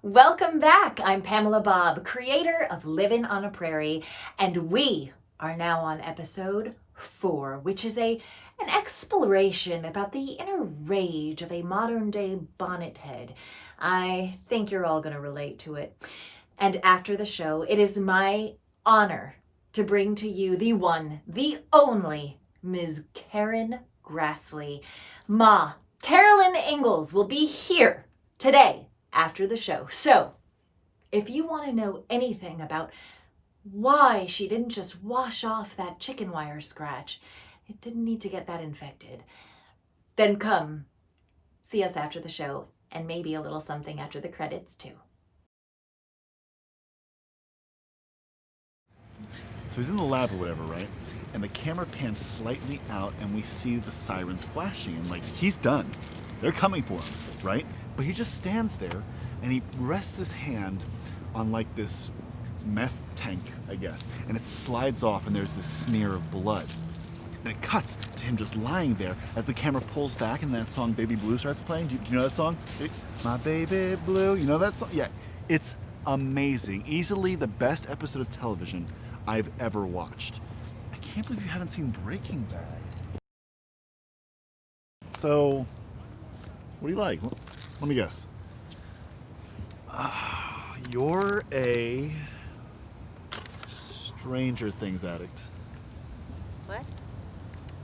Welcome back. I'm Pamela Bob, creator of Livin on a Prairie, and we are now on episode 4, which is an exploration about the inner rage of a modern-day bonnet head. I think you're all going to relate to it. And after the show, it is my honor to bring to you the one, the only Ms. Karen Grassle. Ma, Carolyn Ingalls will be here today after the show. So, if you want to know anything about why she didn't just wash off that chicken wire scratch, it didn't need to get that infected, then come see us after the show, and maybe a little something after the credits too. So he's in the lab or whatever, right? And the camera pans slightly out and we see the sirens flashing and like, he's done. They're coming for him, right? But he just stands there and he rests his hand on like this meth tank, I guess. And it slides off and there's this smear of blood. And it cuts to him just lying there as the camera pulls back and that song Baby Blue starts playing. Do you know that song? My Baby Blue, you know that song? Yeah, it's amazing. Easily the best episode of television I've ever watched. I can't believe you haven't seen Breaking Bad. So, what do you like? Let me guess. You're a Stranger Things addict. What?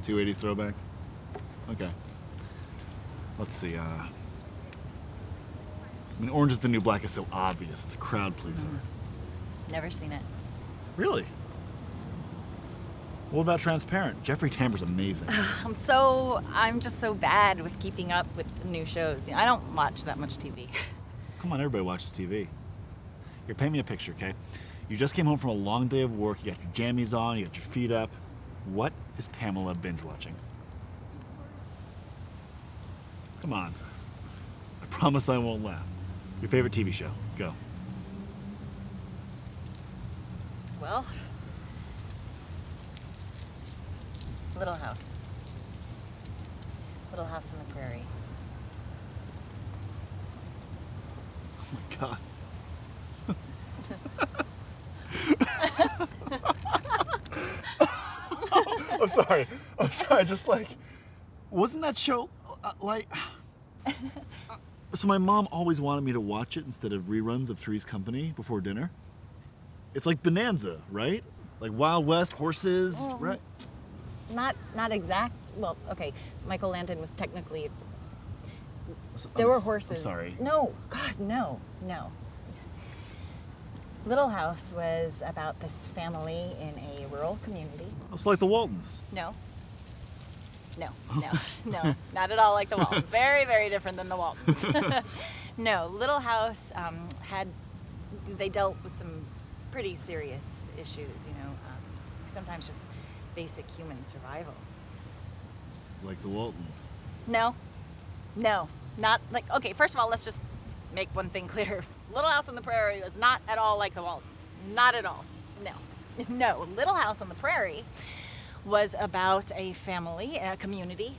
280s throwback? Okay. Let's see. I mean, Orange is the New Black is so obvious. It's a crowd pleaser. Never seen it. Really? What about Transparent? Jeffrey Tambor's amazing. I'm just so bad with keeping up with the new shows. You know, I don't watch that much TV. Come on, everybody watches TV. Here, paint me a picture, okay? You just came home from a long day of work, you got your jammies on, you got your feet up. What is Pamela binge watching? Come on. I promise I won't laugh. Your favorite TV show, go. Well, Little House. Little House on the Prairie. Oh my God. I'm sorry. Just like, wasn't that show so my mom always wanted me to watch it instead of reruns of Three's Company before dinner. It's like Bonanza, right? Like Wild West, horses, right? Not exact. Well, okay. Michael Landon was technically. There were horses. I'm sorry. No, God, no. Little House was about this family in a rural community. It's like the Waltons. No, not at all like the Waltons. Very, very different than the Waltons. No, Little House they dealt with some pretty serious issues, you know, sometimes just basic human survival. Like the Waltons. No, not like, okay, first of all, let's just make one thing clear. Little House on the Prairie was not at all like the Waltons. Not at all. No, Little House on the Prairie was about a family, a community,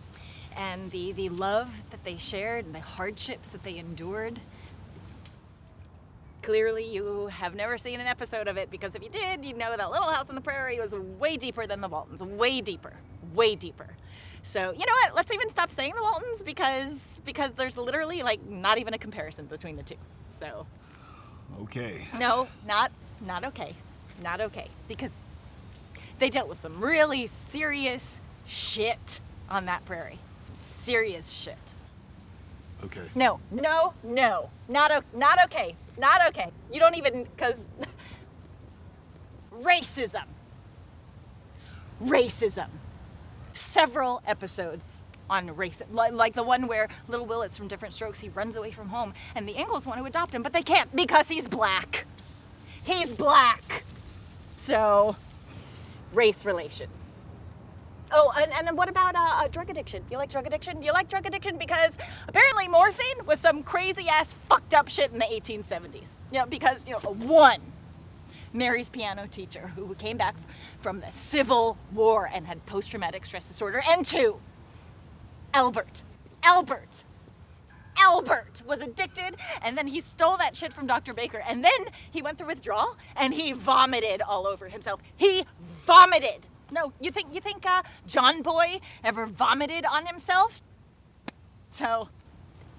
and the love that they shared and the hardships that they endured. Clearly you have never seen an episode of it, because if you did, you'd know that Little House on the Prairie was way deeper than the Waltons. Way deeper. So, you know what? Let's even stop saying the Waltons, because there's literally like not even a comparison between the two. So. Okay. No, not okay. Not okay. Because they dealt with some really serious shit on that prairie. Some serious shit. Okay. No. Not okay. Not okay. You don't even, because racism. Several episodes on racism. Like the one where little Willet's from Different Strokes, he runs away from home, and the Ingalls want to adopt him, but they can't because he's black. So, race relations. Oh, and what about drug addiction? You like drug addiction? You like drug addiction because apparently morphine was some crazy ass fucked up shit in the 1870s. You know, because, you know, one, Mary's piano teacher who came back from the Civil War and had post-traumatic stress disorder, and two, Albert Albert was addicted, and then he stole that shit from Dr. Baker, and then he went through withdrawal, and he vomited all over himself. He vomited. No, you think John Boy ever vomited on himself? So,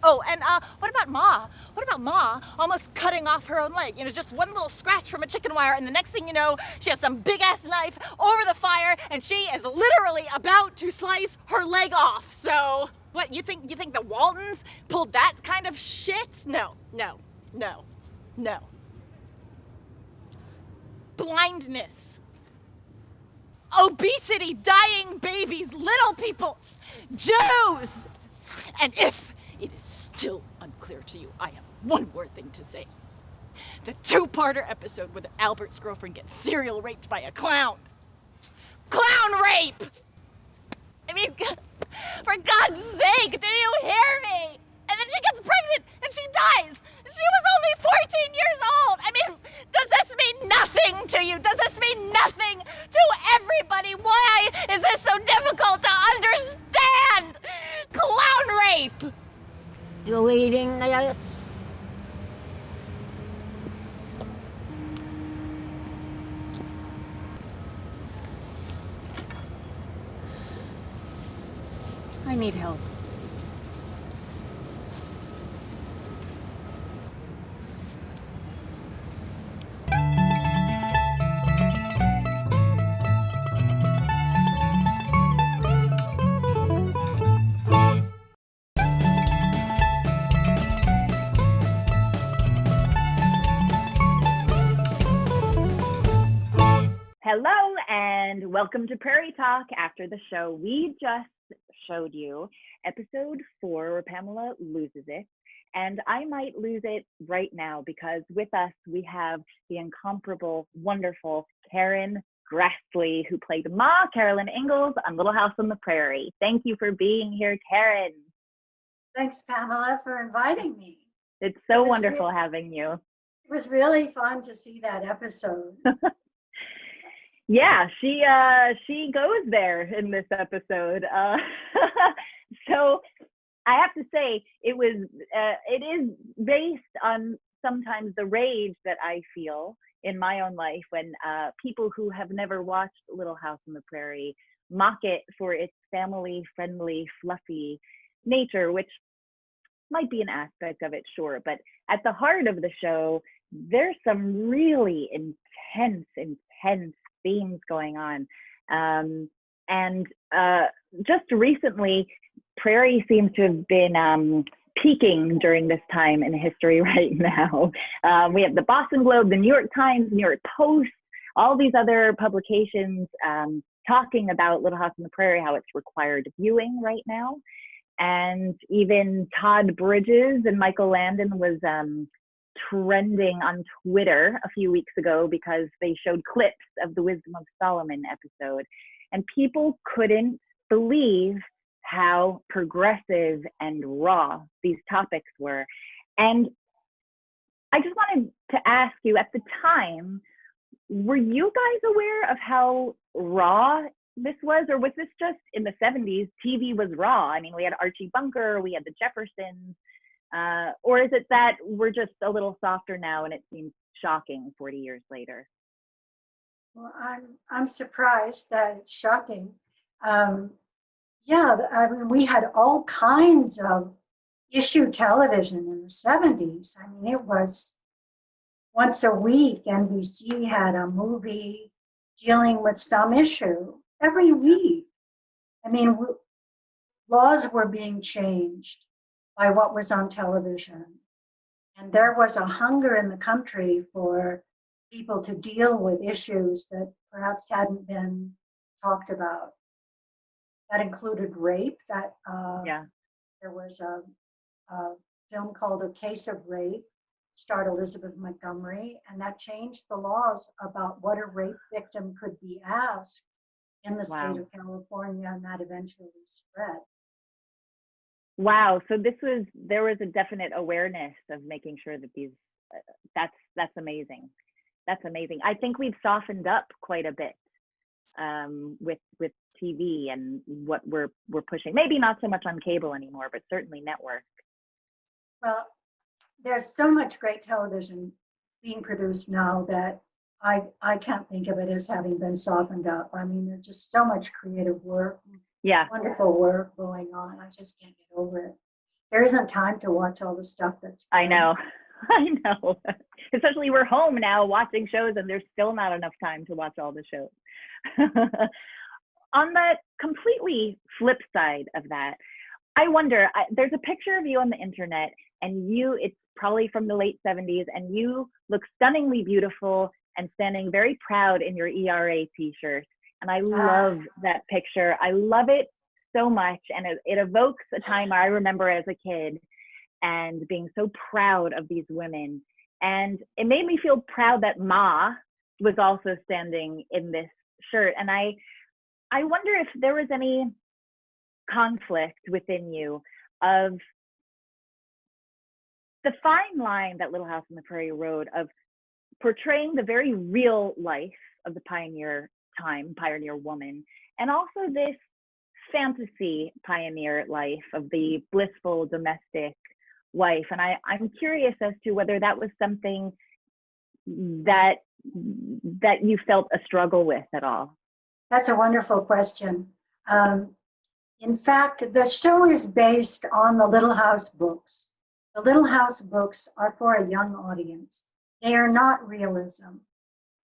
oh, and what about Ma? What about Ma almost cutting off her own leg? You know, just one little scratch from a chicken wire, and the next thing you know, she has some big-ass knife over the fire, and she is literally about to slice her leg off. So, what, you think the Waltons pulled that kind of shit? No. Blindness. Obesity, dying babies, little people, Jews. And if it is still unclear to you, I have one more thing to say. The two-parter episode where Albert's girlfriend gets serial raped by a clown. Clown rape! I mean, for God's sake, do you hear me? And then she gets pregnant and she dies. She was only 14 years old. I mean, does this mean nothing to you? Does this mean nothing to everybody? Why is this so difficult to understand? Clown rape! You eating this? I need help. Hello and welcome to Prairie Talk. After the show, we just showed you episode 4 where Pamela loses it, and I might lose it right now because with us we have the incomparable, wonderful Karen Grassle, who played Ma Carolyn Ingalls on Little House on the Prairie. Thank you for being here, Karen. Thanks, Pamela, for inviting me. It's so wonderful having you. It was really fun to see that episode. Yeah, she goes there in this episode. So I have to say it is based on sometimes the rage that I feel in my own life when people who have never watched Little House on the Prairie mock it for its family-friendly, fluffy nature, which might be an aspect of it, sure. But at the heart of the show, there's some really intense themes going on. And just recently, Prairie seems to have been peaking during this time in history right now. We have the Boston Globe, the New York Times, New York Post, all these other publications talking about Little House on the Prairie, how it's required viewing right now. And even Todd Bridges and Michael Landon was trending on Twitter a few weeks ago because they showed clips of the Wisdom of Solomon episode, and people couldn't believe how progressive and raw these topics were. And I just wanted to ask you, at the time, were you guys aware of how raw this was, or was this just in the 70s, TV was raw? I mean, we had Archie Bunker, we had the Jeffersons, or is it that we're just a little softer now and it seems shocking 40 years later? Well, I'm surprised that it's shocking. Yeah, I mean, we had all kinds of issue television in the 70s. I mean, it was once a week, NBC had a movie dealing with some issue every week. I mean, laws were being changed by what was on television. And there was a hunger in the country for people to deal with issues that perhaps hadn't been talked about. That included rape. There was a film called A Case of Rape, starred Elizabeth Montgomery, and that changed the laws about what a rape victim could be asked in the state of California, and that eventually spread. Wow. So there was a definite awareness of making sure that these, that's amazing. That's amazing. I think we've softened up quite a bit with TV and what we're pushing. Maybe not so much on cable anymore, but certainly network. Well, there's so much great television being produced now that I can't think of it as having been softened up. I mean, there's just so much creative work, Yeah, wonderful work going on. I just can't get over it. There isn't time to watch all the stuff that's I good. know. I know. Especially we're home now watching shows and there's still not enough time to watch all the shows. On the completely flip side of that, I wonder, there's a picture of you on the internet and it's probably from the late 70s, and you look stunningly beautiful and standing very proud in your ERA t-shirt. And I love that picture. I love it so much. And it evokes a time I remember as a kid and being so proud of these women. And it made me feel proud that Ma was also standing in this shirt. And I wonder if there was any conflict within you of the fine line that Little House on the Prairie rode of portraying the very real life of the pioneer woman, and also this fantasy pioneer life of the blissful domestic wife. And I'm curious as to whether that was something that you felt a struggle with at all. That's a wonderful question. In fact, the show is based on the Little House books. The Little House books are for a young audience. They are not realism.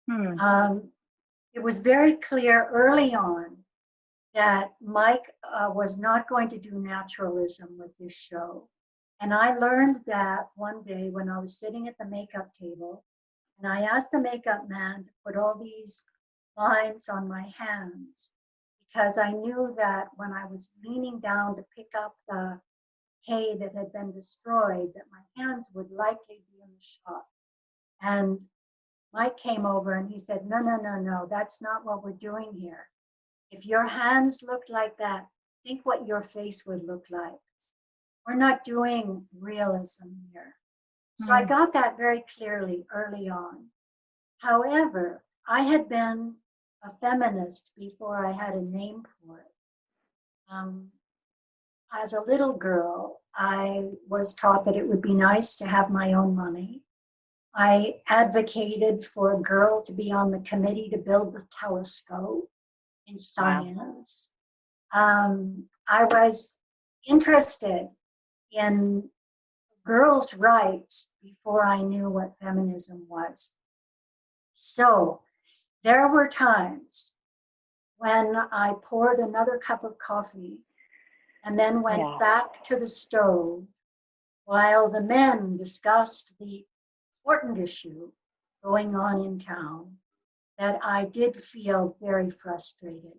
It was very clear early on that Mike was not going to do naturalism with this show. And I learned that one day when I was sitting at the makeup table, and I asked the makeup man to put all these lines on my hands, because I knew that when I was leaning down to pick up the hay that had been destroyed, that my hands would likely be in the shot. And Mike came over and he said, no, that's not what we're doing here. If your hands looked like that, think what your face would look like. We're not doing realism here. So I got that very clearly early on. However, I had been a feminist before I had a name for it. As a little girl, I was taught that it would be nice to have my own money. I advocated for a girl to be on the committee to build the telescope in science. Wow. I was interested in girls' rights before I knew what feminism was. So there were times when I poured another cup of coffee and then went back to the stove while the men discussed the important issue going on in town, that I did feel very frustrated.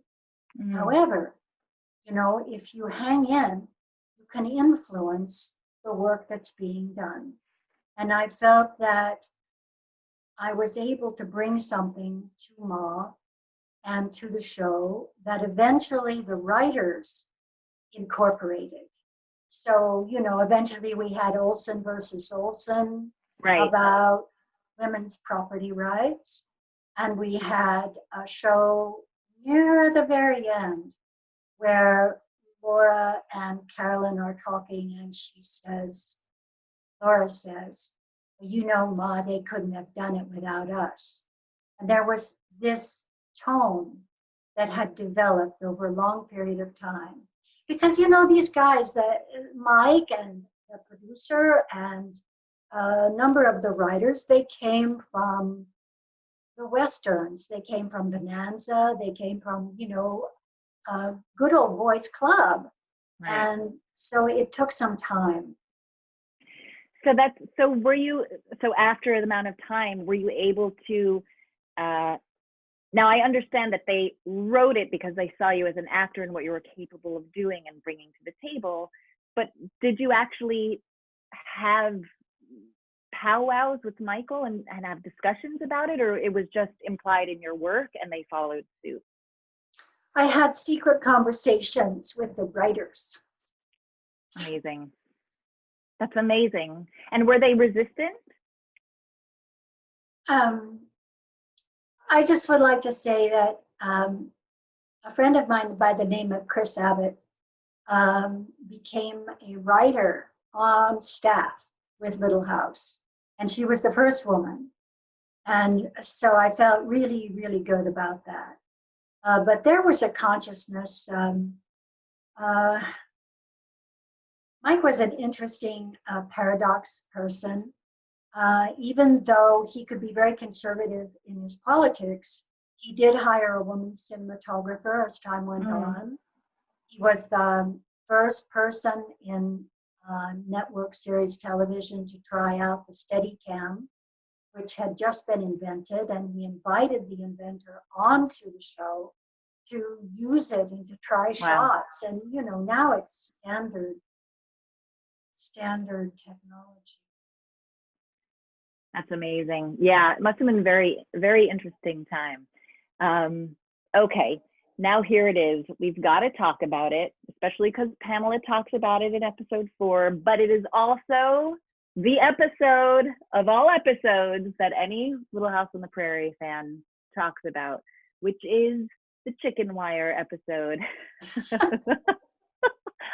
However, if you hang in, you can influence the work that's being done. And I felt that I was able to bring something to Ma and to the show that eventually the writers incorporated. So, eventually we had Olson versus Olson about women's property rights. And we had a show near the very end where Laura and Carolyn are talking and Laura says, Ma, they couldn't have done it without us. And there was this tone that had developed over a long period of time. Because, these guys, Mike and the producer and a number of the writers, they came from the Westerns. They came from Bonanza. They came from, good old boys club. Right. And so it took some time. So after the amount of time, were you able to, now I understand that they wrote it because they saw you as an actor and what you were capable of doing and bringing to the table, but did you actually have powwows with Michael and have discussions about it, or it was just implied in your work and they followed suit? I had secret conversations with the writers. Amazing. That's amazing. And were they resistant? I just would like to say that a friend of mine by the name of Chris Abbott became a writer on staff with Little House. And she was the first woman. And so I felt really, really good about that. But there was a consciousness. Mike was an interesting paradox person. Even though he could be very conservative in his politics, he did hire a woman cinematographer as time went on. He was the first person in network series television to try out the Steadicam, which had just been invented, and he invited the inventor onto the show to use it and to try shots. And now it's standard technology. That's amazing. Yeah, it must have been very, very interesting time. Okay, now here it is. We've got to talk about it, especially because Pamela talks about it in episode 4, but it is also the episode of all episodes that any Little House on the Prairie fan talks about, which is the chicken wire episode.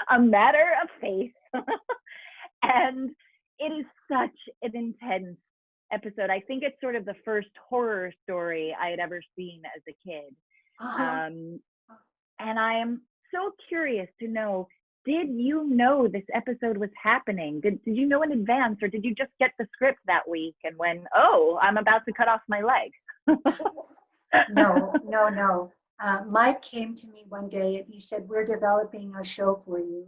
A Matter of Faith. And it is such an intense episode. I think it's sort of the first horror story I had ever seen as a kid. And I am so curious to know, did you know this episode was happening? Did you know in advance, or did you just get the script that week and when, I'm about to cut off my leg? No. Mike came to me one day and he said, we're developing a show for you.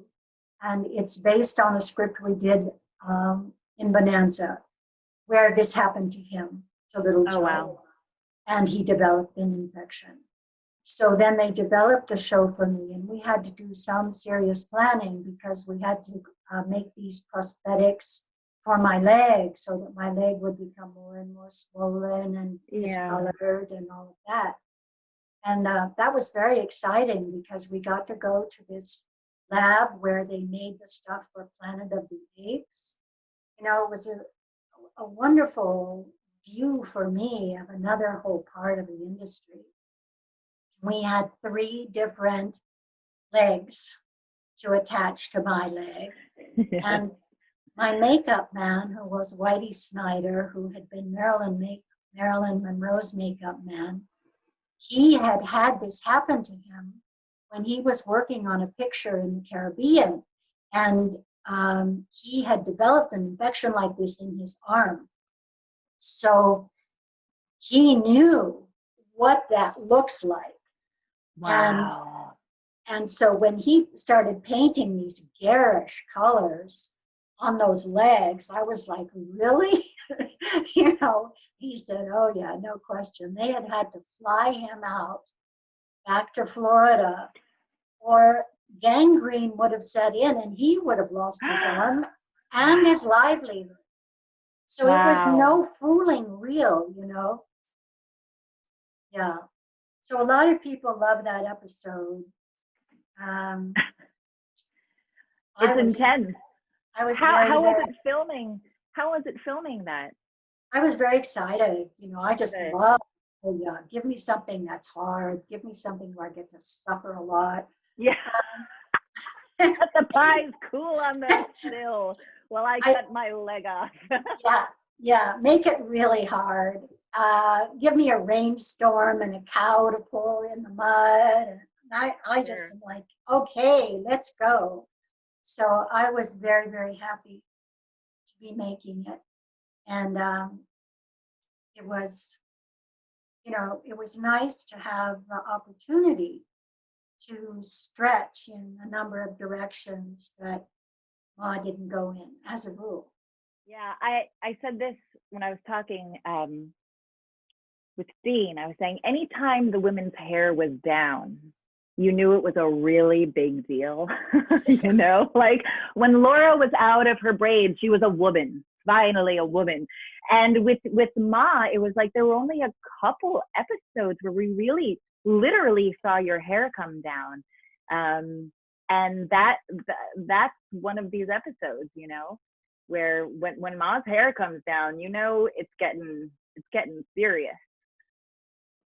And it's based on a script we did in Bonanza, where this happened to him, to little Joe. Wow. And he developed an infection. So then they developed the show for me, and we had to do some serious planning because we had to make these prosthetics for my leg so that my leg would become more and more swollen and discolored and all of that. And that was very exciting because we got to go to this lab where they made the stuff for Planet of the Apes. It was a wonderful view for me of another whole part of the industry. We had 3 different legs to attach to my leg. And my makeup man, who was Whitey Snyder, who had been Marilyn Monroe's makeup man, he had this happen to him when he was working on a picture in the Caribbean. And he had developed an infection like this in his arm. So he knew what that looks like. Wow. And so when he started painting these garish colors on those legs, I was like, really? He said, oh yeah, no question. They had to fly him out back to Florida, or gangrene would have set in and he would have lost his arm and his livelihood. So it was no fooling real, Yeah. So a lot of people love that episode. It's intense. I was how was it filming? How was it filming that? I was very excited. I just love, give me something that's hard. Give me something where I get to suffer a lot. Yeah. The pie's cool on the still while I cut my leg off. Yeah. Make it really hard. Give me a rainstorm and a cow to pull in the mud. And I just am like, okay, let's go. So I was very, very happy to be making it. And it was nice to have the opportunity to stretch in a number of directions that Ma didn't go in as a rule. Yeah, I said this when I was talking with Dean. I was saying anytime the women's hair was down, you knew it was a really big deal. Like when Laura was out of her braids, she was a woman, finally a woman. And with Ma, it was like there were only a couple episodes where we really literally saw your hair come down. And that's one of these episodes, where when Ma's hair comes down, it's getting serious,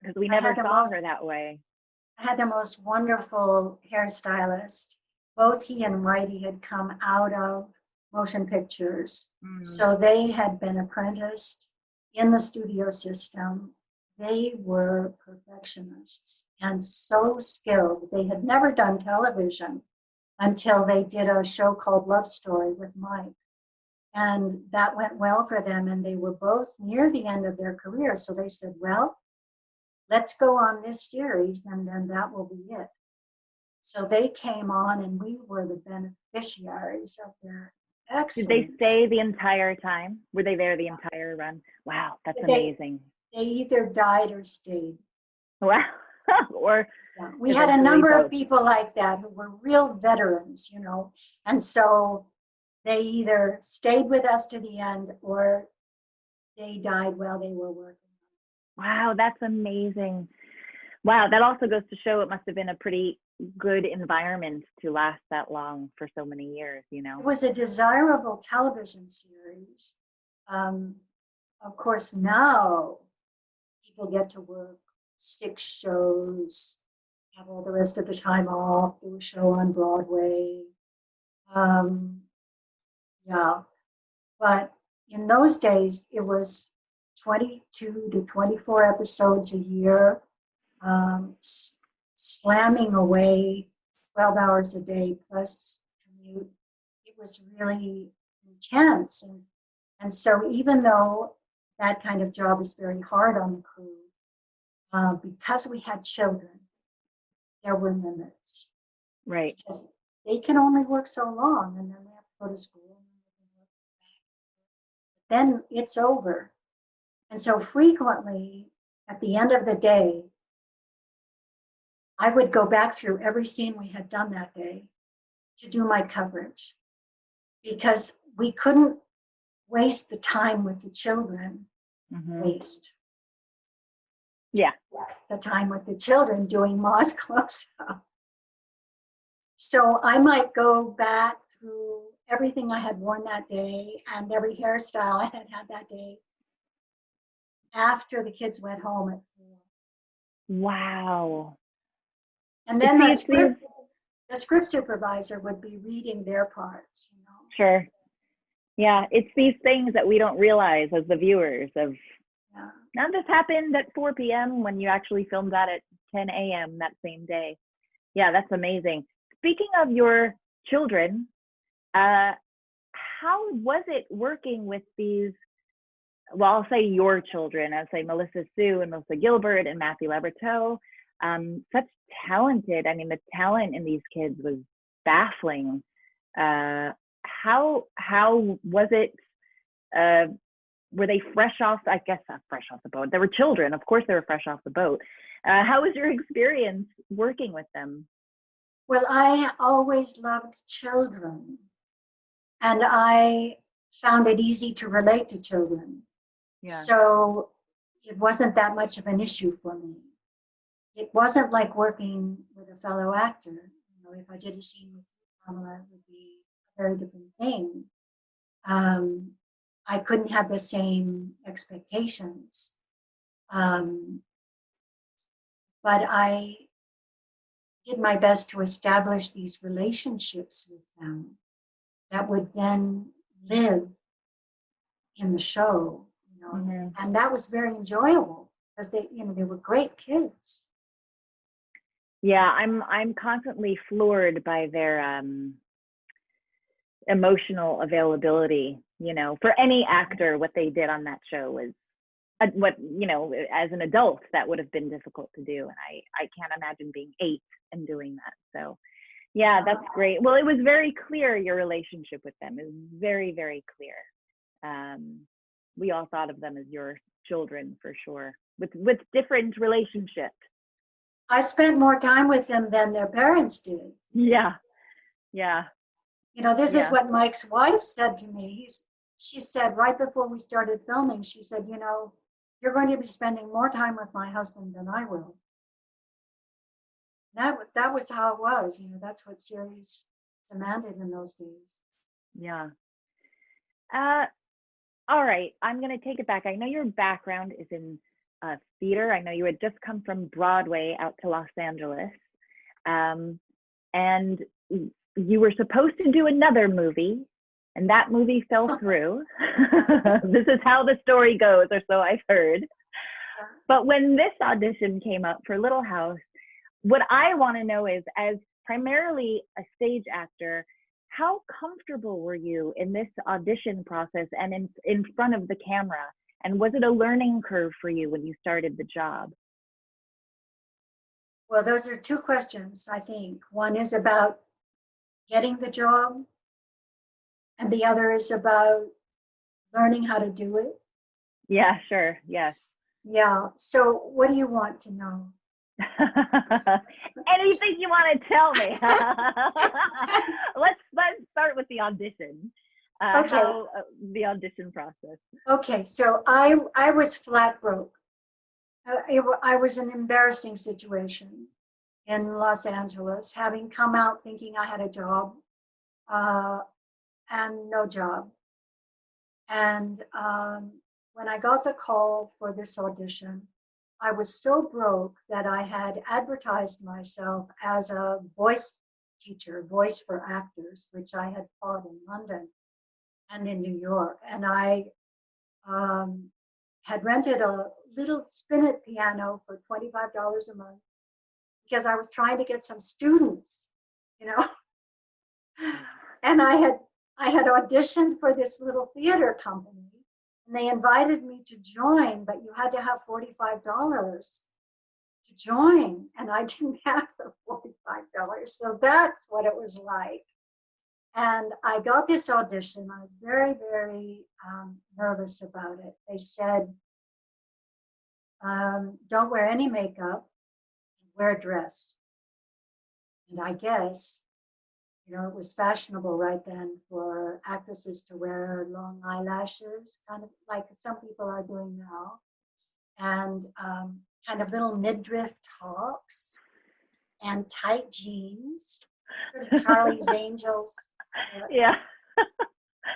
because we never saw her that way. I had the most wonderful hairstylist. Both he and Whitey had come out of motion pictures. Mm. So they had been apprenticed in the studio system. They were perfectionists and so skilled. They had never done television until they did a show called Love Story with Mike. And that went well for them. And they were both near the end of their career. So they said, well, let's go on this series and then that will be it. So they came on and we were the beneficiaries of their excellence. Did they stay the entire time? Were they there the entire run? Wow, that's amazing. They either died or stayed. Wow. Or yeah. We had a number of people like that who were real veterans, you know, and so they either stayed with us to the end or they died while they were working. Wow, that's amazing. Wow, that also goes to show it must have been a pretty good environment to last that long for so many years, you know. It was a desirable television series. Of course, now people get to work 6 shows, have all the rest of the time off, do a show on Broadway. Yeah, but in those days, it was 22 to 24 episodes a year, slamming away 12 hours a day plus commute. It was really intense. And so even though that kind of job is very hard on the crew, because we had children, there were limits. Right. Because they can only work so long and then they have to go to school. Then it's over. And so frequently at the end of the day, I would go back through every scene we had done that day to do my coverage because we couldn't waste the time with the children. Waste. Yeah. The time with the children doing Ma's close-up. So I might go back through everything I had worn that day and every hairstyle I had had that day after the kids went home at 4. Wow. And then the script supervisor would be reading their parts, you know. Sure. Yeah, it's these things that we don't realize as the viewers of, now this happened at 4 p.m. when you actually filmed that at 10 a.m. that same day. Yeah, that's amazing. Speaking of your children, how was it working with these, well, I'll say your children, I'll say Melissa Sue and Melissa Gilbert and Matthew Laberteau, such talented, I mean, the talent in these kids was baffling. How was it, were they fresh off, I guess not fresh off the boat, they were children, of course they were fresh off the boat. How was your experience working with them? Well, I always loved children and I found it easy to relate to children. Yeah. So it wasn't that much of an issue for me. It wasn't like working with a fellow actor. You know, if I did a scene with Pamela, it would be a very different thing. I couldn't have the same expectations. But I did my best to establish these relationships with them that would then live in the show, you know, and that was very enjoyable because they, you know, they were great kids. Yeah, I'm constantly floored by their emotional availability. You know, for any actor, what they did on that show was what, you know, as an adult, that would have been difficult to do. And I can't imagine being 8 and doing that. So yeah, that's great. Well, it was very clear, your relationship with them is very, very clear. We all thought of them as your children for sure, with different relationships. I spent more time with them than their parents did. Yeah. Yeah. You know, this is what Mike's wife said to me. She said right before we started filming, she said, you know, you're going to be spending more time with my husband than I will. That was how it was. You know, that's what series demanded in those days. Yeah. All right, I'm going to take it back. I know your background is in theater. I know you had just come from Broadway out to Los Angeles. And you were supposed to do another movie and that movie fell through. This is how the story goes, or so I've heard. But when this audition came up for Little House, what I want to know is, as primarily a stage actor, how comfortable were you in this audition process and in front of the camera? And was it a learning curve for you when you started the job? Well, those are two questions, I think. One is about getting the job, and the other is about learning how to do it. Yeah, sure. Yes. Yeah. So what do you want to know? Anything you want to tell me. let's start with the audition. Okay. How the audition process. Okay. So I was flat broke. I was in an embarrassing situation in Los Angeles, having come out thinking I had a job, and no job. And when I got the call for this audition, I was so broke that I had advertised myself as a voice teacher, voice for actors, which I had taught in London and in New York. And I had rented a little spinet piano for $25 a month because I was trying to get some students, you know. And I had auditioned for this little theater company, and they invited me to join, but you had to have $45 to join, and I didn't have the $45. So that's what it was like. And I got this audition. I was very, very nervous about it. They said, don't wear any makeup, wear a dress. And I guess, you know, it was fashionable right then for actresses to wear long eyelashes, kind of like some people are doing now, and kind of little midriff tops and tight jeans, sort of Charlie's Angels. Yeah.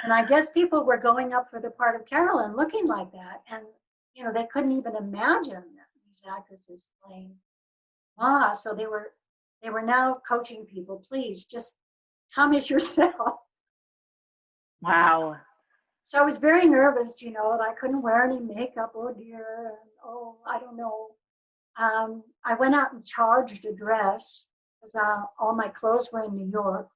And I guess people were going up for the part of Carolyn looking like that. And, you know, they couldn't even imagine these actresses playing Ma. So they were now coaching people, please just come as yourself. Wow. So I was very nervous, you know, and I couldn't wear any makeup. Oh dear. And, oh, I don't know. I went out and charged a dress because all my clothes were in New York.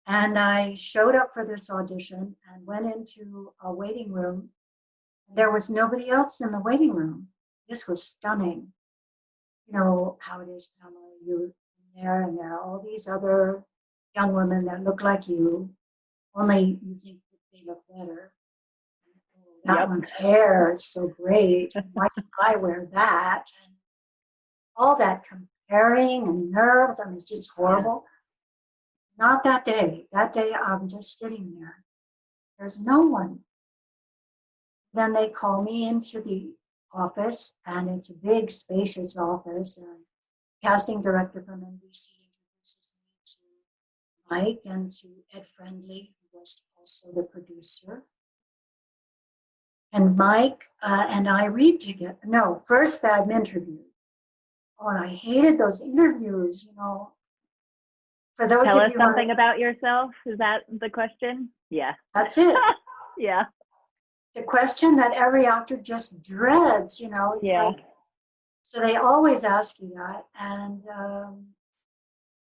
And I showed up for this audition and went into a waiting room. There was nobody else in the waiting room. This was stunning. You know how it is, Pamela. You're there, and there are all these other young women that look like you, only you think that they look better. That one's hair is so great. Why can't I wear that? And all that comparing and nerves. I mean, it's just horrible. Not that day. That day, I'm just sitting there. There's no one. Then they call me into the office, and it's a big, spacious office. And casting director from NBC introduces me to Mike and to Ed Friendly, who was also the producer. And Mike and I read together. No, first I'm interviewed. Oh, and I hated those interviews, you know. For those Tell of us you something about yourself. Is that the question? Yeah. That's it. Yeah. The question that every actor just dreads, you know. It's like, so they always ask you that. And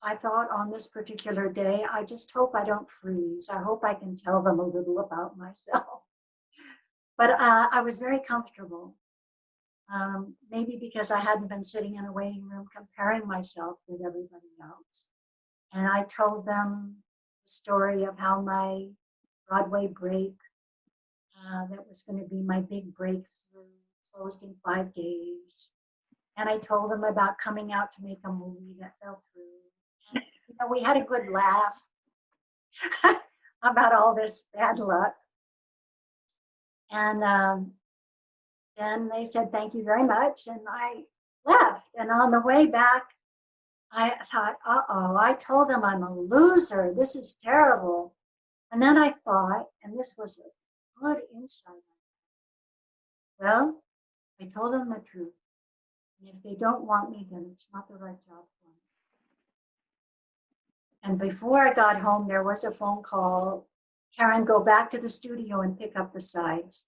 I thought on this particular day, I just hope I don't freeze. I hope I can tell them a little about myself. But I was very comfortable. Maybe because I hadn't been sitting in a waiting room comparing myself with everybody else. And I told them the story of how my Broadway break, that was going to be my big breakthrough, closed in 5 days. And I told them about coming out to make a movie that fell through. And, you know, we had a good laugh about all this bad luck. And then they said, thank you very much. And I left. And on the way back, I thought, uh-oh, I told them I'm a loser. This is terrible. And then I thought, and this was a good insight. Well, I told them the truth. And if they don't want me, then it's not the right job for me. And before I got home, there was a phone call. Karen, go back to the studio and pick up the sides.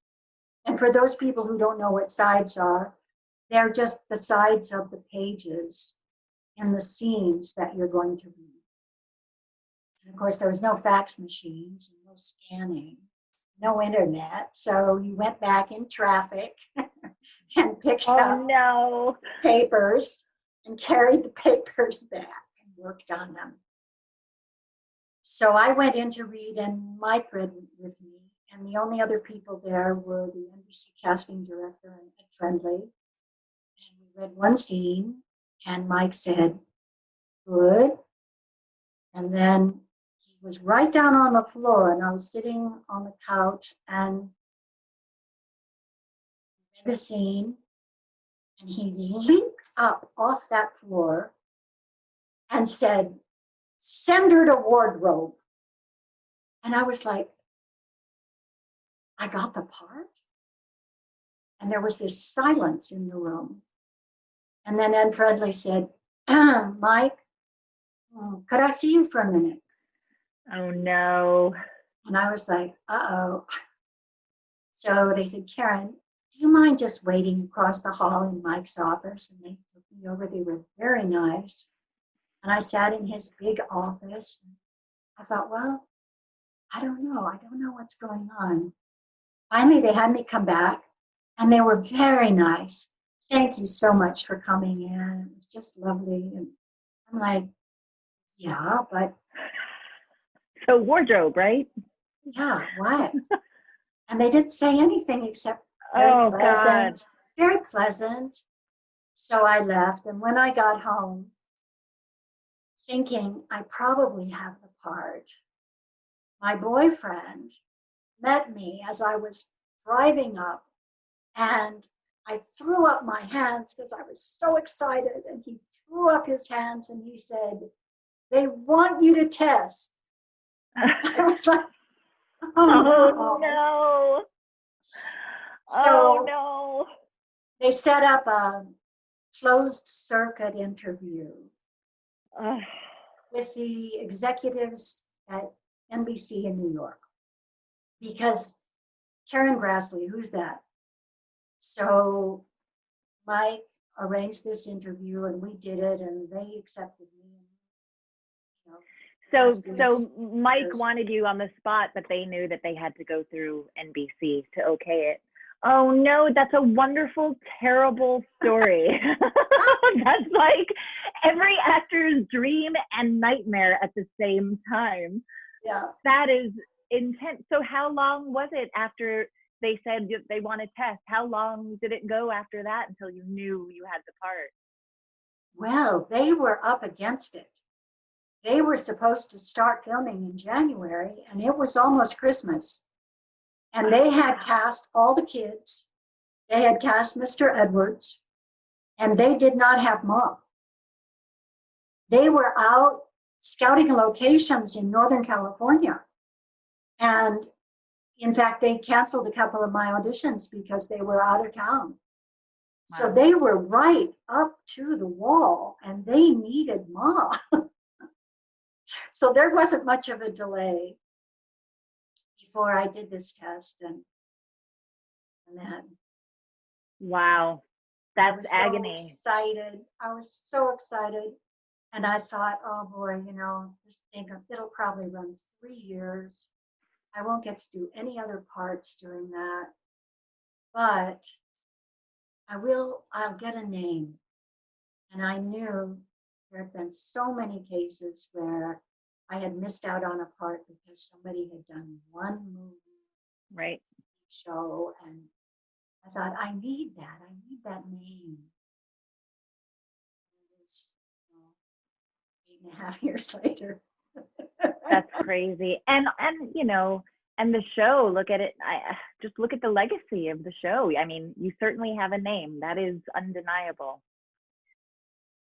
And for those people who don't know what sides are, they're just the sides of the pages in the scenes that you're going to read. And of course, there was no fax machines, no scanning, no internet. So you went back in traffic and picked up no. papers and carried the papers back and worked on them. So I went in to read, and Mike read with me, and the only other people there were the NBC casting director and Ed Friendly. And we read one scene, and Mike said, good. And then he was right down on the floor, and I was sitting on the couch and read the scene, and he leaped up off that floor and said, send her to wardrobe. And I was like, I got the part? And there was this silence in the room. And then Ed Friendly said, Mike, could I see you for a minute? Oh no. And I was like, uh-oh. So they said, Karen, do you mind just waiting across the hall in Mike's office? And they took me over. They were very nice. And I sat in his big office. And I thought, well, I don't know what's going on. Finally, they had me come back, and they were very nice. Thank you so much for coming in. It was just lovely. And I'm like, yeah, but. So wardrobe, right? Yeah, what? And they didn't say anything except Oh, pleasant, very pleasant. So I left, and when I got home, thinking I probably have the part, my boyfriend met me as I was driving up, and I threw up my hands because I was so excited, and he threw up his hands and he said, they want you to test. I was like, oh no. So no. they set up a closed circuit interview with the executives at NBC in New York, because Karen Grassle, who's that? So Mike arranged this interview, and we did it, and they accepted me. So Mike wanted you on the spot, but they knew that they had to go through NBC to okay it. Oh no, that's a wonderful, terrible story. That's like every actor's dream and nightmare at the same time. Yeah. That is intense. So how long was it after they said they want to test? How long did it go after that until you knew you had the part? Well, they were up against it. They were supposed to start filming in January, and it was almost Christmas. And they had cast all the kids. They had cast Mr. Edwards, and they did not have Mom. They were out scouting locations in Northern California. And in fact, they canceled a couple of my auditions because they were out of town. Wow. So they were right up to the wall, and they needed Mom. So there wasn't much of a delay before I did this test, and then. Wow, that's agony. I was so excited, and I thought, oh boy, this thing, it'll probably run 3 years. I won't get to do any other parts during that, but I'll get a name. And I knew there had been so many cases where I had missed out on a part because somebody had done one movie, show, and I thought, I need that name. It was 8.5 years later. That's crazy. And the show, look at it. Just look at the legacy of the show. I mean, you certainly have a name. That is undeniable.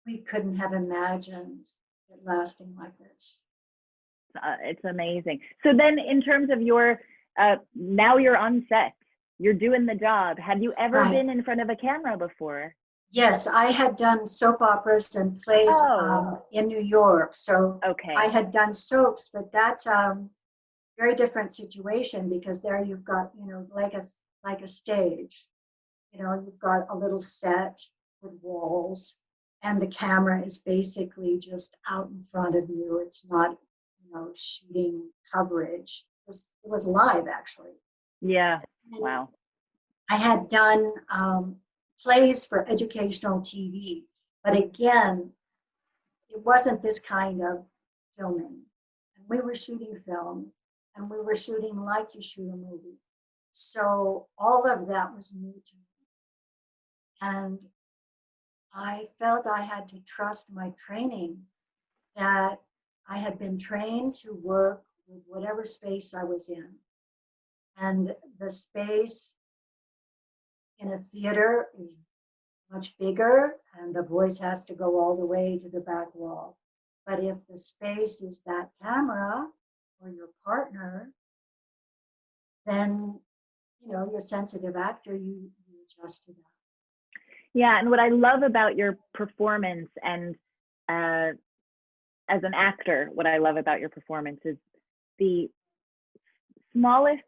We couldn't have imagined it lasting like this. It's amazing. So then in terms of your, now you're on set, you're doing the job. Have you ever been in front of a camera before? Yes, I had done soap operas and plays Oh, in New York. So I okay. had done soaps, but that's very different situation because there you've got, like a stage. You've got a little set with walls, and the camera is basically just out in front of you. It's not, shooting coverage. It was live actually. Yeah. And Wow. I had done plays for educational TV, but again, it wasn't this kind of filming. And we were shooting film, and we were shooting like you shoot a movie. So all of that was new to me. And I felt I had to trust my training, that I had been trained to work with whatever space I was in. And the space in a theater is much bigger, and the voice has to go all the way to the back wall. But if the space is that camera or your partner, then you're a sensitive actor, you adjust to that. Yeah, and what I love about your performance, and as an actor, what I love about your performance is the smallest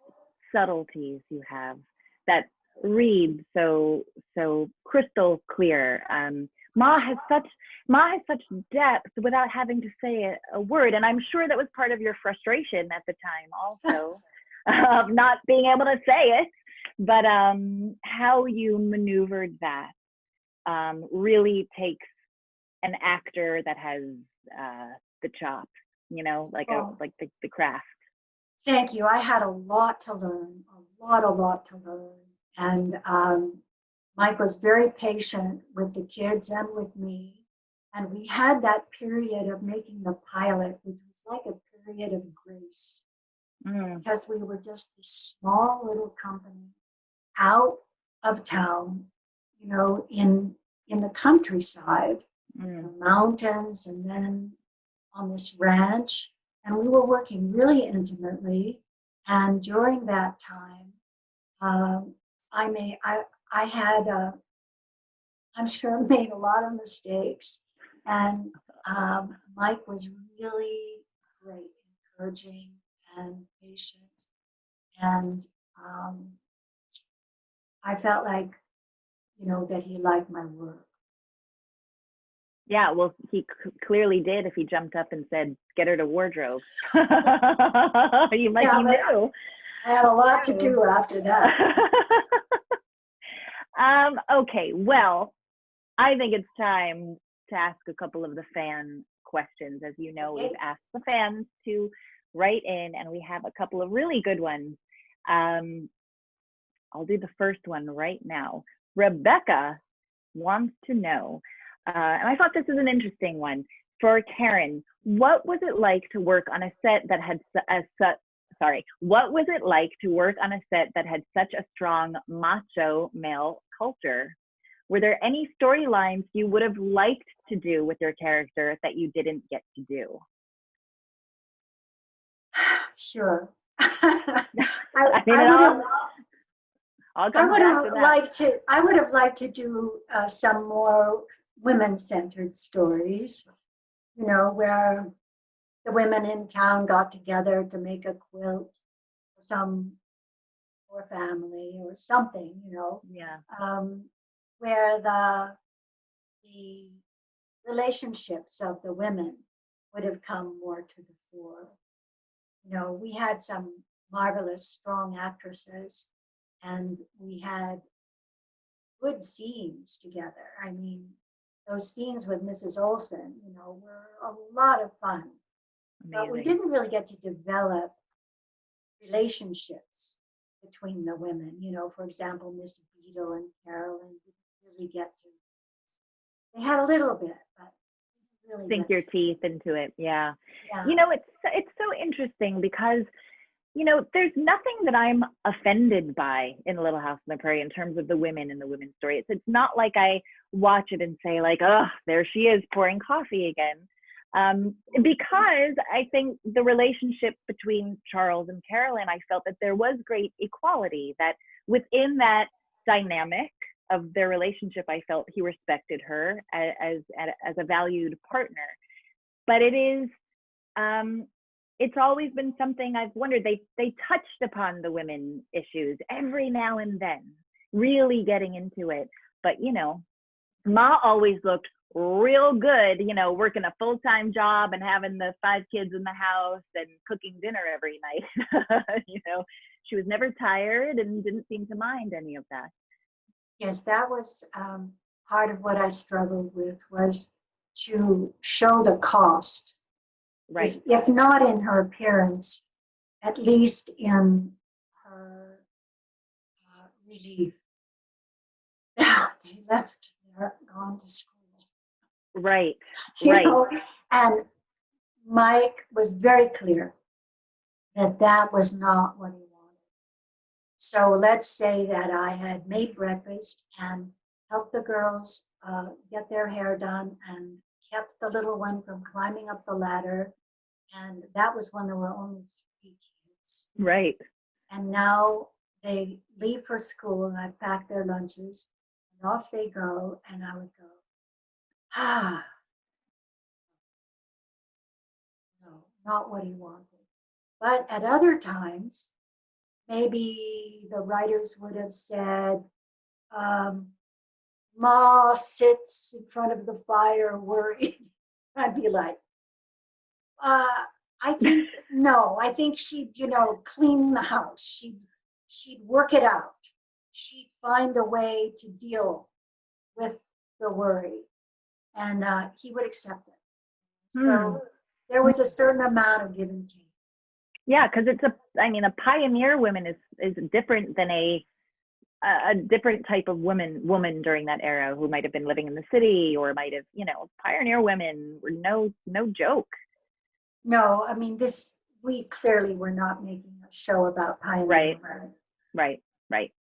subtleties you have that read so crystal clear. Ma has such depth without having to say a word, and I'm sure that was part of your frustration at the time, also, of not being able to say it. But how you maneuvered that really takes an actor that has the chops, Oh, like the craft. thank you. I had a lot to learn, a lot to learn. And Mike was very patient with the kids and with me. And we had that period of making the pilot, which was like a period of grace, because we were just this small little company out of town, in the countryside, the mountains, and then on this ranch. And we were working really intimately. And during that time, um, I had, I'm sure, made a lot of mistakes. And Mike was really great, encouraging and patient. And I felt like, that he liked my work. Yeah, well, he clearly did if he jumped up and said, "Get her to wardrobe." You like Yeah, you but knew. I had a lot to do after that. Okay, well, I think it's time to ask a couple of the fan questions. As you know, we've Okay. asked the fans to write in, and we have a couple of really good ones. I'll do the first one right now. Rebecca wants to know, and I thought this is an interesting one. For Karen, what was it like to work on a set that had what was it like to work on a set that had such a strong macho male culture? Were there any storylines you would have liked to do with your character that you didn't get to do? Sure. I mean, I would have I'll come back to that. I would have liked to do some more women-centered stories, where the women in town got together to make a quilt for some poor family or something, Yeah. where the relationships of the women would have come more to the fore. We had some marvelous, strong actresses, and we had good scenes together. I mean, those scenes with Mrs. Olson, were a lot of fun. But we Amazing. didn't really get to develop relationships between the women. For example, Miss Beadle and Carolyn didn't really get to. They had a little bit, but didn't really Sink get your to. teeth into it. Yeah. Yeah. It's so interesting because there's nothing that I'm offended by in Little House on the Prairie in terms of the women and the women's story. It's not like I watch it and say like, oh, there she is pouring coffee again. Because I think the relationship between Charles and Carolyn, I felt that there was great equality, that within that dynamic, of their relationship, I felt he respected her as a valued partner. But it is, it's always been something I've wondered. They touched upon the women issues every now and then, really getting into it. But, you know, Ma always looked real good, you know, working a full-time job and having the 5 kids in the house and cooking dinner every night. You know, she was never tired and didn't seem to mind any of that. Yes, that was part of what I struggled with, was to show the cost. Right. If not in her appearance, at least in her relief. They left, they're gone to school. Right. You Right. know, and Mike was very clear that that was not what he wanted. So let's say that I had made breakfast and helped the girls get their hair done and kept the little one from climbing up the ladder. And that was when there were only 3 kids. Right. And now they leave for school and I pack their lunches and off they go. And I would go, no, not what he wanted. But at other times, maybe the writers would have said, Ma sits in front of the fire worried. I'd be like, I think, no, I think she'd, you know, clean the house. She'd work it out. She'd find a way to deal with the worry. And he would accept it. So there was a certain amount of give and take. Yeah, because it's a pioneer woman is different than a different type of woman during that era who might have been living in the city or might have, you know, pioneer women were no joke. No, I mean, we clearly were not making a show about pioneer women. Right.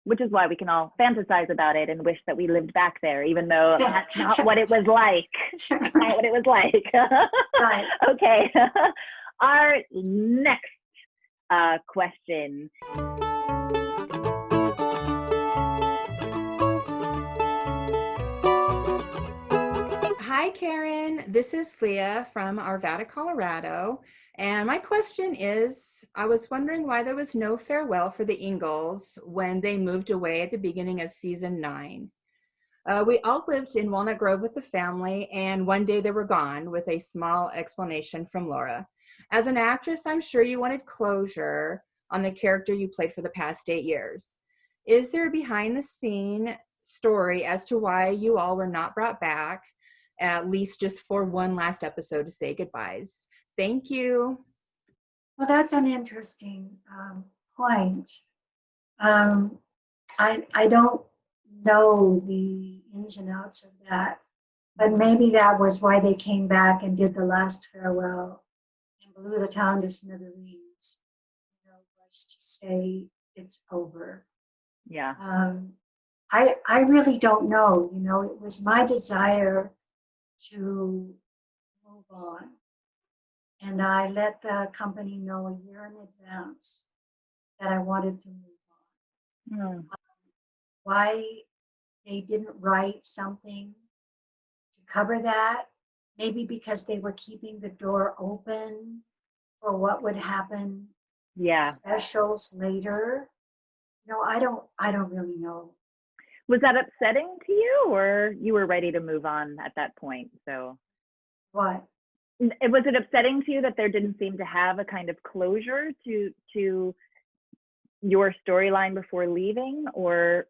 Which is why we can all fantasize about it and wish that we lived back there, even though that's not what it was like. Not what it was like. Right. Okay. Our next question. Hi, Karen. This is Leah from Arvada, Colorado. And my question is, I was wondering why there was no farewell for the Ingalls when they moved away at the beginning of season 9. We all lived in Walnut Grove with the family, and one day they were gone, with a small explanation from Laura. As an actress, I'm sure you wanted closure on the character you played for the past 8 years. Is there a behind-the-scene story as to why you all were not brought back, at least just for one last episode to say goodbyes? Thank you. Well, that's an interesting point. I don't know the ins and outs of that, but maybe that was why they came back and did the last farewell and blew the town to smithereens. You know, was to say it's over. Yeah. I really don't know. You know, it was my desire to move on. And I let the company know a year in advance that I wanted to move on. Why they didn't write something to cover that? Maybe because they were keeping the door open for what would happen. Yeah. Specials later. No, I don't really know. Was that upsetting to you, or you were ready to move on at that point? So What? Was it upsetting to you that there didn't seem to have a kind of closure to your storyline before leaving, or?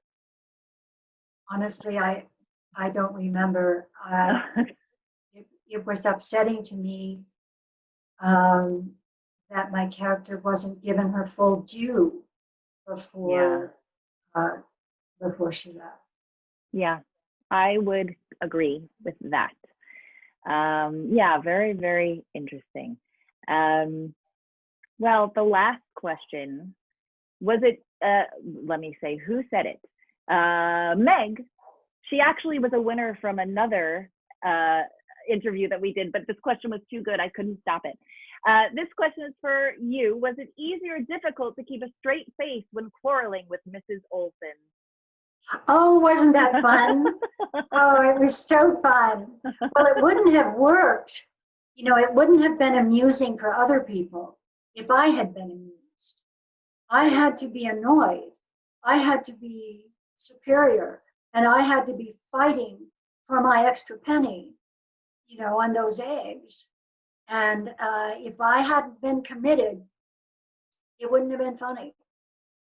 Honestly, I don't remember. It was upsetting to me that my character wasn't given her full due before she left. Yeah, I would agree with that. Yeah, very, very interesting. Well, the last question, was it, let me say, who said it? Meg, she actually was a winner from another interview that we did, but this question was too good, I couldn't stop it. This question is for you. Was it easy or difficult to keep a straight face when quarreling with Mrs. Olsen? Oh, wasn't that fun? Oh, it was so fun. Well, it wouldn't have worked. It wouldn't have been amusing for other people if I had been amused. I had to be annoyed. I had to be superior. And I had to be fighting for my extra penny, on those eggs. And if I hadn't been committed, it wouldn't have been funny.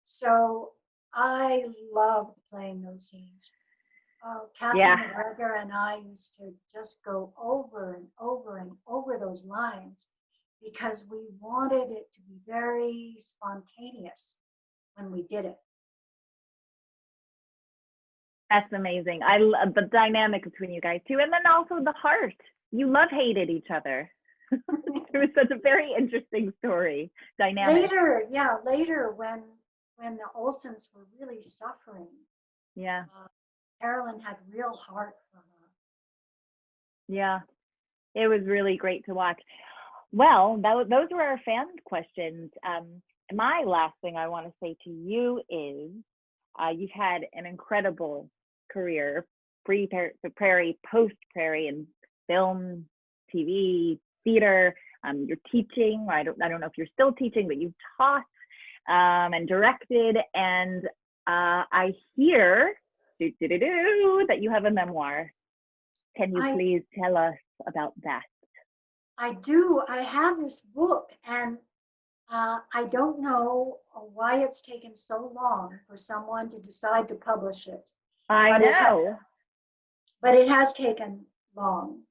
So I loved playing those scenes. Catherine McGregor and I used to just go over and over and over those lines because we wanted it to be very spontaneous when we did it. That's amazing. I love the dynamic between you guys too. And then also the heart. You love hated each other. It was such a very interesting story. Dynamic. Later when the Olsens were really suffering. Yeah. Carolyn had real heart for her. Yeah. It was really great to watch. Well, those were our fan questions. My last thing I want to say to you is you've had an incredible career, pre-Prairie, post-Prairie, in film, TV, theater. You're teaching. I don't know if you're still teaching, but you've taught and directed. And I hear that you have a memoir. Can you please tell us about that? I do. I have this book, and I don't know why it's taken so long for someone to decide to publish it. I know. But it has taken long.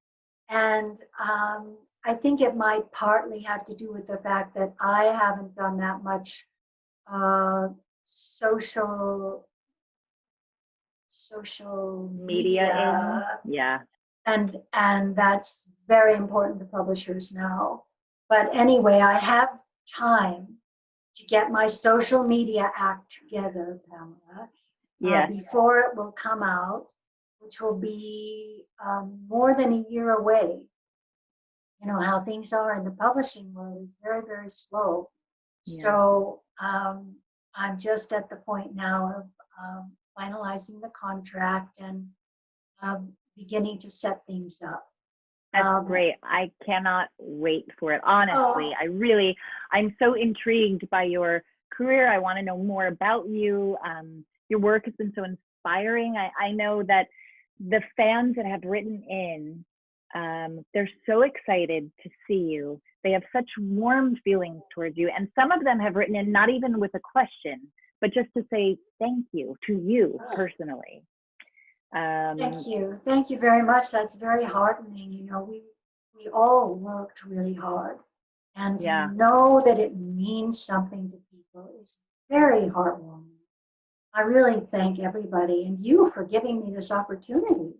And I think it might partly have to do with the fact that I haven't done that much social media. Yeah. And that's very important to publishers now. But anyway, I have time to get my social media act together, Pamela, before it will come out, which will be more than a year away. You know how things are in the publishing world is very, very slow. Yeah. So I'm just at the point now of finalizing the contract and beginning to set things up. That's great. I cannot wait for it. Honestly, I'm so intrigued by your career. I want to know more about you. Your work has been so inspiring. I know that the fans that have written in, they're so excited to see you. They have such warm feelings towards you. And some of them have written in not even with a question, but just to say thank you to you personally. Thank you. Thank you very much. That's very heartening. You know, we all worked really hard. And to know that it means something to people is very heartwarming. I really thank everybody and you for giving me this opportunity.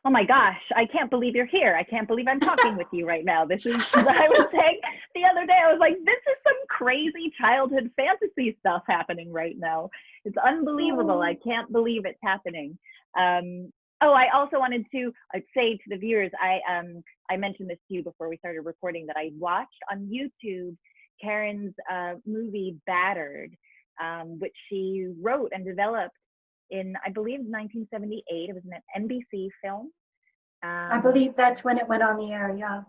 Oh my gosh, I can't believe you're here. I can't believe I'm talking with you right now. This is, I was saying the other day, I was like, this is some crazy childhood fantasy stuff happening right now. It's unbelievable. I can't believe it's happening. I also wanted to say to the viewers, I mentioned this to you before we started recording, that I watched on YouTube Karen's movie Battered, which she wrote and developed in, I believe, 1978. It was an NBC film. I believe that's when it went on the air, yeah.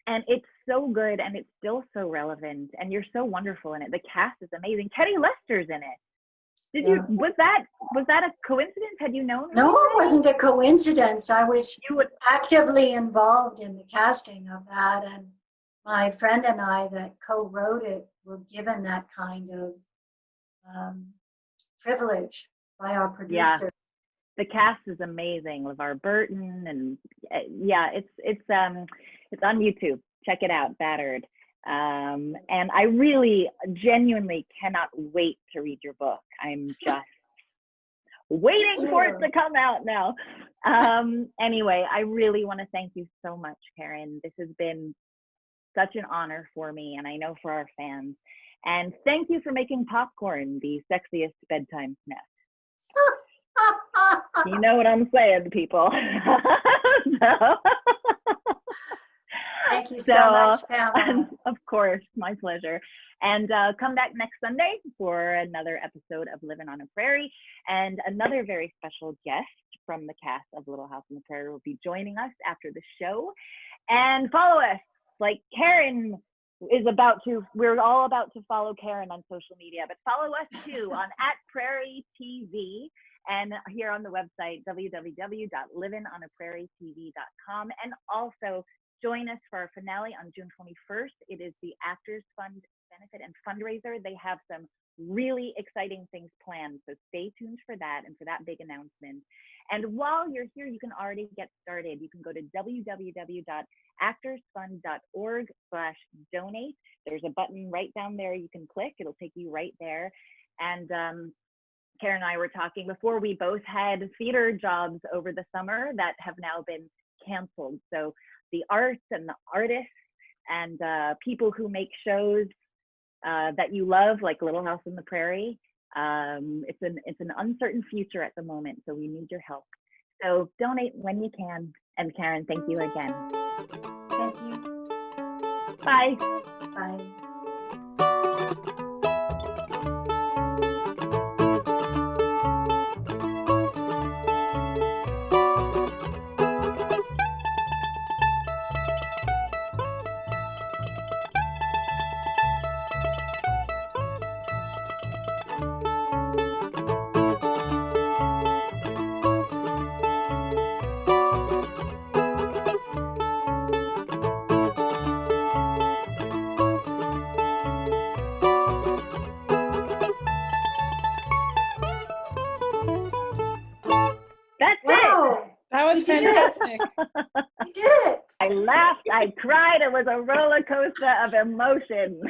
And it's so good, and it's still so relevant, and you're so wonderful in it. The cast is amazing. Kenny Lester's in it. Was that a coincidence? Had you known? No, it wasn't a coincidence. I was actively involved in the casting of that, and my friend and I that co-wrote it were given that kind of privilege by our producer. Yeah, the cast is amazing. LeVar Burton, and it's on YouTube. Check it out, Battered. And I really genuinely cannot wait to read your book. I'm just waiting for it to come out now. Anyway, I really want to thank you so much, Karen. This has been such an honor for me, and I know for our fans. And thank you for making popcorn the sexiest bedtime snack. You know what I'm saying, people. Thank you so much, Pamela. Of course, my pleasure. And come back next Sunday for another episode of Livin' on a Prairie. And another very special guest from the cast of Little House on the Prairie will be joining us after the show. And follow us, like Karen is about to, we're all about to follow Karen on social media, but follow us too on @Prairie TV and here on the website, www.livinonaprairietv.com. And also join us for our finale on June 21st. It is the Actors Fund benefit and fundraiser. They have some really exciting things planned. So stay tuned for that and for that big announcement. And while you're here, you can already get started. You can go to www.actorsfund.org/donate. There's a button right down there you can click. It'll take you right there. And Karen and I were talking before, we both had theater jobs over the summer that have now been canceled. So the arts and the artists and people who make shows that you love, like Little House on the Prairie, it's an uncertain future at the moment, so we need your help. So donate when you can. And Karen, thank you again. Thank you. Bye. Bye. That was fantastic. We did it. I laughed, I cried, it was a roller coaster of emotion.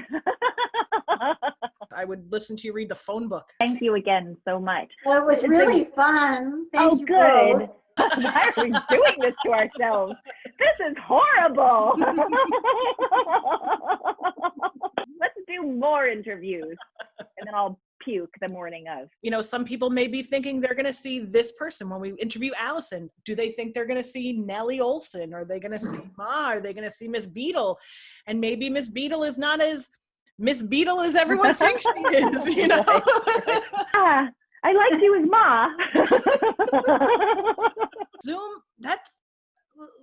I would listen to you read the phone book. Thank you again so much. Well, it was really fun. Thank you good. both. Why are we doing this to ourselves? This is horrible. Let's do more interviews and then I'll puke the morning of. You know, some people may be thinking they're going to see this person when we interview Allison. Do they think they're going to see Nellie Olson? Are they going to see Ma? Are they going to see Miss Beadle? And maybe Miss Beadle is not as Miss Beadle as everyone thinks she is, you know? Ah, I liked you as Ma. Zoom, that's,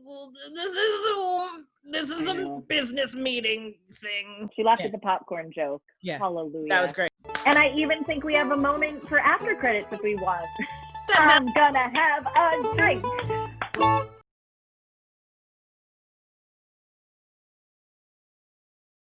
well, this is Zoom. This is a business meeting thing. She laughed at the popcorn joke. Yeah. Hallelujah. That was great. And I even think we have a moment for after credits if we want. I'm gonna have a drink.